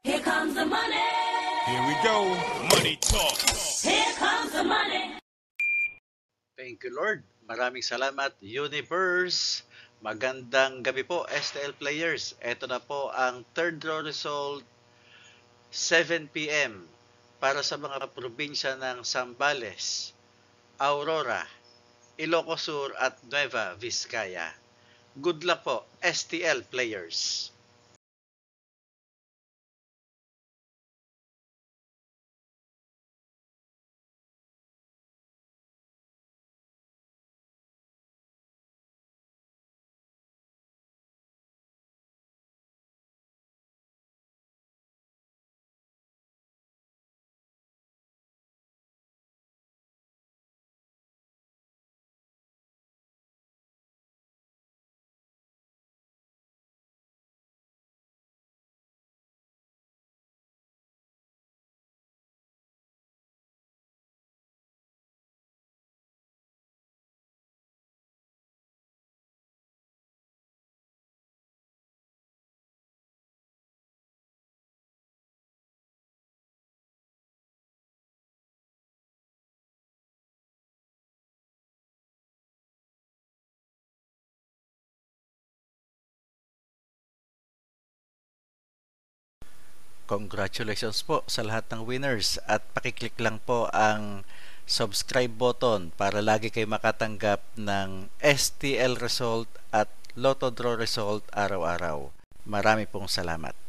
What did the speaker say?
Here comes the money. Here we go. Money talk. Here comes the money. Thank you, Lord. Maraming salamat, Universe. Magandang gabi po, STL players. Ito na po ang third draw result, 7 p.m. para sa mga probinsya ng Zambales, Aurora, Ilocos Sur at Nueva Vizcaya. Good luck po, STL players. Congratulations po sa lahat ng winners at pakiclick lang po ang subscribe button para lagi kayo makatanggap ng STL result at Lotto Draw result araw-araw. Marami pong salamat.